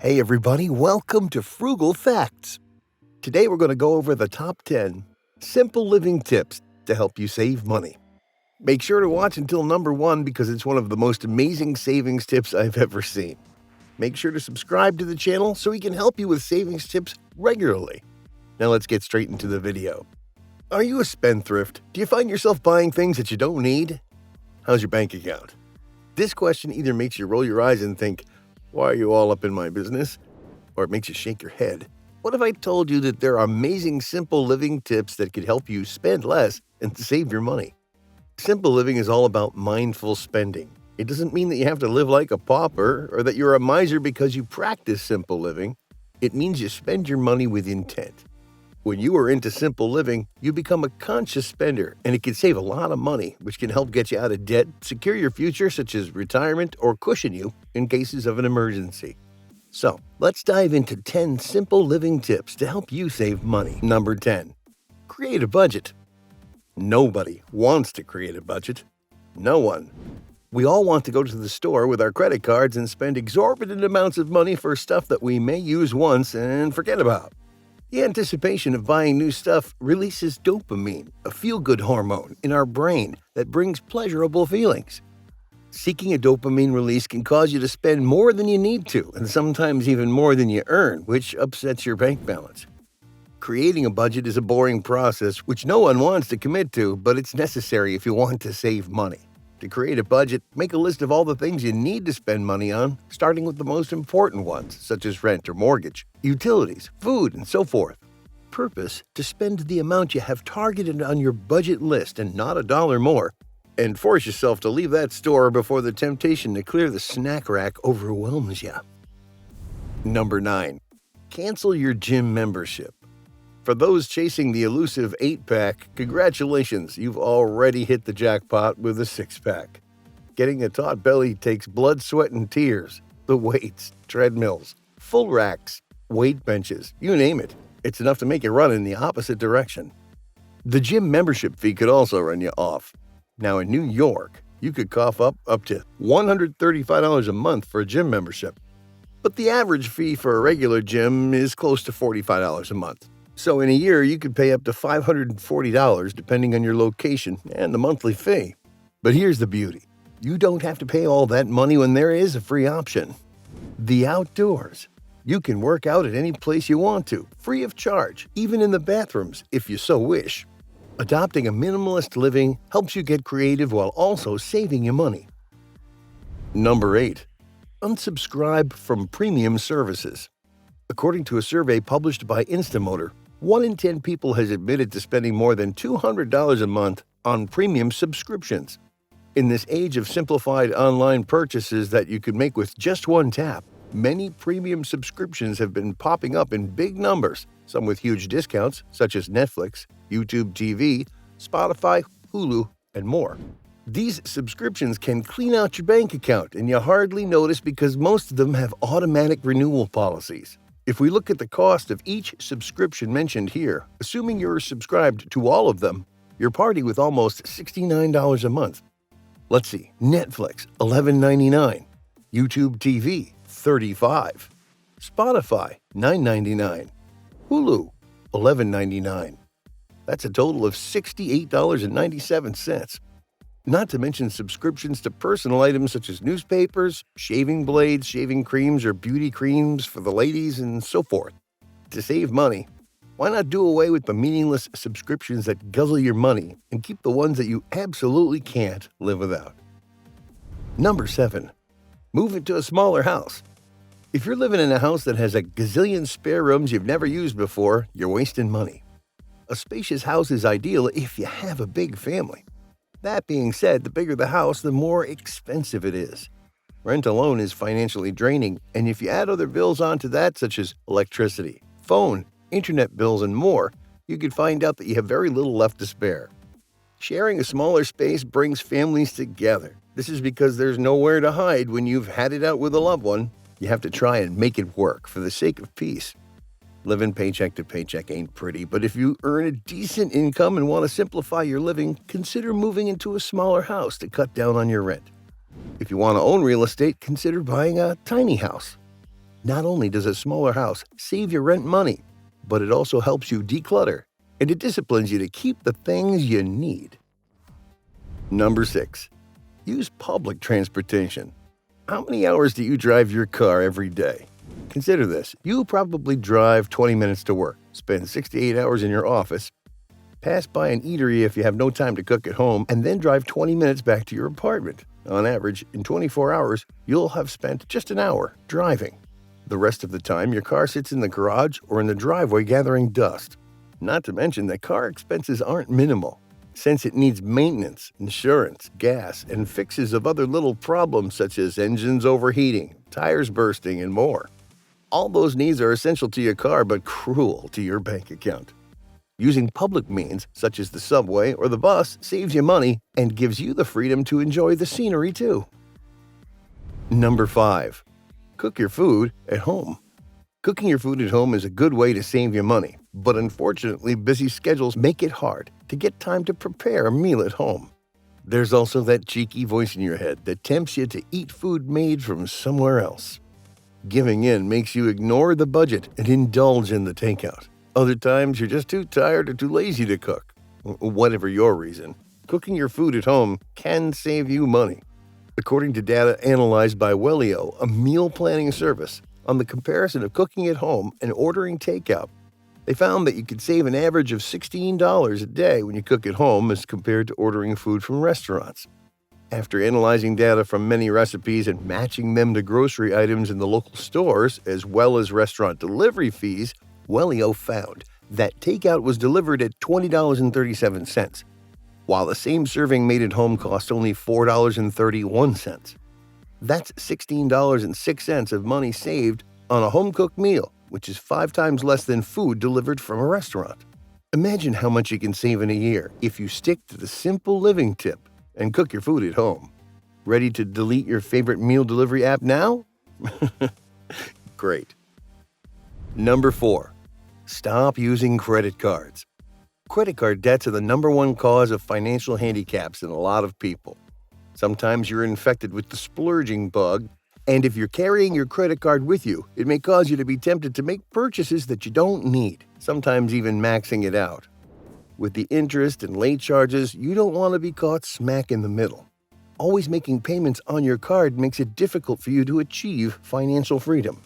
Hey everybody, welcome to Frugal Facts. Today we're going to go over the top 10 simple living tips to help you save money. Make sure to watch until number 1 because it's one of the most amazing savings tips I've ever seen. Make sure to subscribe to the channel so we can help you with savings tips regularly. Now let's get straight into the video. Are you a spendthrift? Do you find yourself buying things that you don't need? How's your bank account? This question either makes you roll your eyes and think, why are you all up in my business? Or it makes you shake your head. What if I told you that there are amazing simple living tips that could help you spend less and save your money? Simple living is all about mindful spending. It doesn't mean that you have to live like a pauper or that you're a miser because you practice simple living. It means you spend your money with intent. When you are into simple living, you become a conscious spender, and it can save a lot of money, which can help get you out of debt, secure your future such as retirement, or cushion you in cases of an emergency. So, let's dive into 10 simple living tips to help you save money. Number 10. Create a budget. Nobody wants to create a budget. No one. We all want to go to the store with our credit cards and spend exorbitant amounts of money for stuff that we may use once and forget about. The anticipation of buying new stuff releases dopamine, a feel-good hormone in our brain that brings pleasurable feelings. Seeking a dopamine release can cause you to spend more than you need to, and sometimes even more than you earn, which upsets your bank balance. Creating a budget is a boring process which no one wants to commit to, but it's necessary if you want to save money. To create a budget, make a list of all the things you need to spend money on, starting with the most important ones, such as rent or mortgage, utilities, food, and so forth. Purpose: to spend the amount you have targeted on your budget list and not a dollar more. And force yourself to leave that store before the temptation to clear the snack rack overwhelms you. Number 9. Cancel your gym membership. For those chasing the elusive 8-pack, congratulations, you've already hit the jackpot with a 6-pack. Getting a taut belly takes blood, sweat, and tears. The weights, treadmills, full racks, weight benches, you name it. It's enough to make you run in the opposite direction. The gym membership fee could also run you off. Now in New York, you could cough up to $135 a month for a gym membership. But the average fee for a regular gym is close to $45 a month. So in a year, you could pay up to $540 depending on your location and the monthly fee. But here's the beauty. You don't have to pay all that money when there is a free option. The outdoors. You can work out at any place you want to, free of charge, even in the bathrooms if you so wish. Adopting a minimalist living helps you get creative while also saving you money. Number 8. Unsubscribe from premium services. According to a survey published by Instamotor, 1 in 10 people has admitted to spending more than $200 a month on premium subscriptions. In this age of simplified online purchases that you could make with just one tap, many premium subscriptions have been popping up in big numbers, some with huge discounts such as Netflix, YouTube TV, Spotify, Hulu, and more. These subscriptions can clean out your bank account and you hardly notice because most of them have automatic renewal policies. If we look at the cost of each subscription mentioned here, assuming you're subscribed to all of them, you're party with almost $69 a month. Let's see, Netflix, $11.99, YouTube TV, $35, Spotify, $9.99, Hulu, $11.99. That's a total of $68.97. Not to mention subscriptions to personal items such as newspapers, shaving blades, shaving creams, or beauty creams for the ladies, and so forth. To save money, why not do away with the meaningless subscriptions that guzzle your money and keep the ones that you absolutely can't live without? Number 7. Move into a smaller house. If you're living in a house that has a gazillion spare rooms you've never used before, you're wasting money. A spacious house is ideal if you have a big family. That being said, the bigger the house, the more expensive it is. Rent alone is financially draining, and if you add other bills onto that, such as electricity, phone, internet bills, and more, you could find out that you have very little left to spare. Sharing a smaller space brings families together. This is because there's nowhere to hide when you've had it out with a loved one. You have to try and make it work for the sake of peace. Living paycheck to paycheck ain't pretty, but if you earn a decent income and want to simplify your living, consider moving into a smaller house to cut down on your rent. If you want to own real estate, consider buying a tiny house. Not only does a smaller house save your rent money, but it also helps you declutter, and it disciplines you to keep the things you need. Number 6. Use public transportation. How many hours do you drive your car every day? Consider this. You probably drive 20 minutes to work, spend 6 to 8 hours in your office, pass by an eatery if you have no time to cook at home, and then drive 20 minutes back to your apartment. On average, in 24 hours, you'll have spent just an hour driving. The rest of the time, your car sits in the garage or in the driveway gathering dust. Not to mention that car expenses aren't minimal, since it needs maintenance, insurance, gas, and fixes of other little problems such as engines overheating, tires bursting, and more. All those needs are essential to your car but cruel to your bank account. Using public means, such as the subway or the bus, saves you money and gives you the freedom to enjoy the scenery too. Number 5. Cook your food at home. Cooking your food at home is a good way to save you money, but unfortunately, busy schedules make it hard to get time to prepare a meal at home. There's also that cheeky voice in your head that tempts you to eat food made from somewhere else. Giving in makes you ignore the budget and indulge in the takeout. Other times, you're just too tired or too lazy to cook. Whatever your reason, cooking your food at home can save you money. According to data analyzed by Wellio, a meal planning service, on the comparison of cooking at home and ordering takeout, they found that you could save an average of $16 a day when you cook at home as compared to ordering food from restaurants. After analyzing data from many recipes and matching them to grocery items in the local stores, as well as restaurant delivery fees, Wellio found that takeout was delivered at $20.37, while the same serving made at home cost only $4.31. That's $16.06 of money saved on a home-cooked meal, which is 5 times less than food delivered from a restaurant. Imagine how much you can save in a year if you stick to the simple living tip and cook your food at home. Ready to delete your favorite meal delivery app now? Great. Number 4. Stop using credit cards. Credit card debts are the number one cause of financial handicaps in a lot of people. Sometimes you're infected with the splurging bug, and if you're carrying your credit card with you, it may cause you to be tempted to make purchases that you don't need, sometimes even maxing it out. With the interest and late charges, you don't want to be caught smack in the middle. Always making payments on your card makes it difficult for you to achieve financial freedom.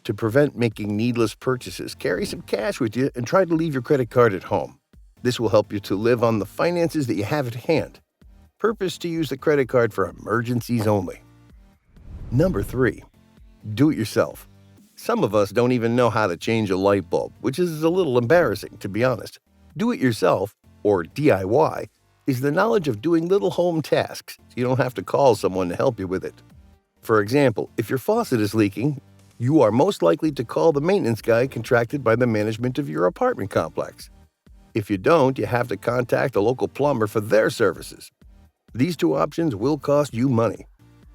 To prevent making needless purchases, carry some cash with you and try to leave your credit card at home. This will help you to live on the finances that you have at hand. Purpose to use the credit card for emergencies only. Number 3. Do it yourself. Some of us don't even know how to change a light bulb, which is a little embarrassing, to be honest. Do it yourself, or DIY, is the knowledge of doing little home tasks so you don't have to call someone to help you with it. For example, if your faucet is leaking, you are most likely to call the maintenance guy contracted by the management of your apartment complex. If you don't, you have to contact a local plumber for their services. These 2 options will cost you money.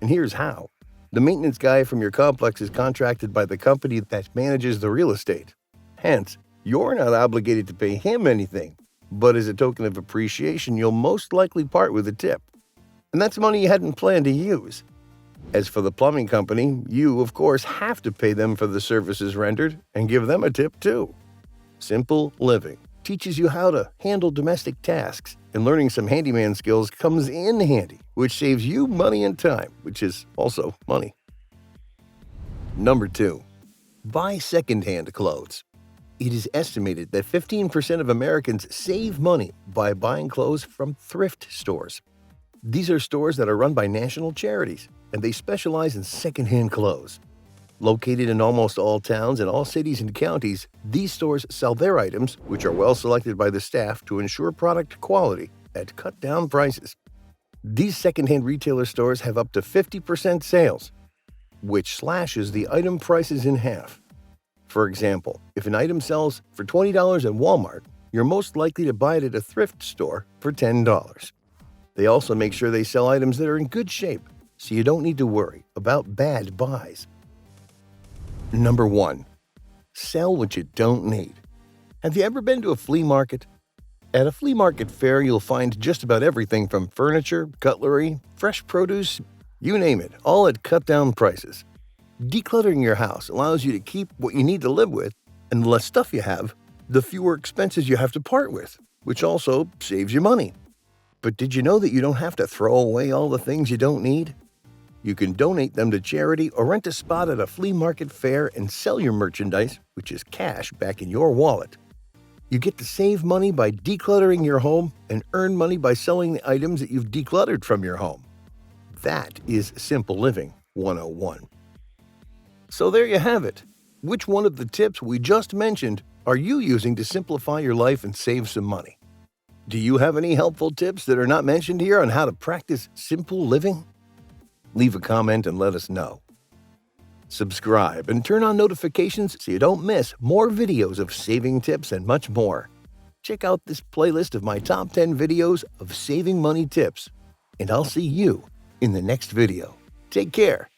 And here's how. The maintenance guy from your complex is contracted by the company that manages the real estate. Hence, you're not obligated to pay him anything, but as a token of appreciation, you'll most likely part with a tip. And that's money you hadn't planned to use. As for the plumbing company, you, of course, have to pay them for the services rendered and give them a tip too. Simple living teaches you how to handle domestic tasks, and learning some handyman skills comes in handy, which saves you money and time, which is also money. Number 2. Buy secondhand clothes. It is estimated that 15% of Americans save money by buying clothes from thrift stores. These are stores that are run by national charities, and they specialize in secondhand clothes. Located in almost all towns and all cities and counties, these stores sell their items, which are well selected by the staff to ensure product quality at cut-down prices. These secondhand retailer stores have up to 50% sales, which slashes the item prices in half. For example, if an item sells for $20 at Walmart, you're most likely to buy it at a thrift store for $10. They also make sure they sell items that are in good shape, so you don't need to worry about bad buys. Number 1. Sell what you don't need. Have you ever been to a flea market? At a flea market fair, you'll find just about everything from furniture, cutlery, fresh produce, you name it, all at cut-down prices. Decluttering your house allows you to keep what you need to live with, and the less stuff you have, the fewer expenses you have to part with, which also saves you money. But did you know that you don't have to throw away all the things you don't need? You can donate them to charity or rent a spot at a flea market fair and sell your merchandise, which is cash, back in your wallet. You get to save money by decluttering your home and earn money by selling the items that you've decluttered from your home. That is Simple Living 101. So there you have it. Which one of the tips we just mentioned are you using to simplify your life and save some money? Do you have any helpful tips that are not mentioned here on how to practice simple living? Leave a comment and let us know. Subscribe and turn on notifications so you don't miss more videos of saving tips and much more. Check out this playlist of my top 10 videos of saving money tips, and I'll see you in the next video. Take care.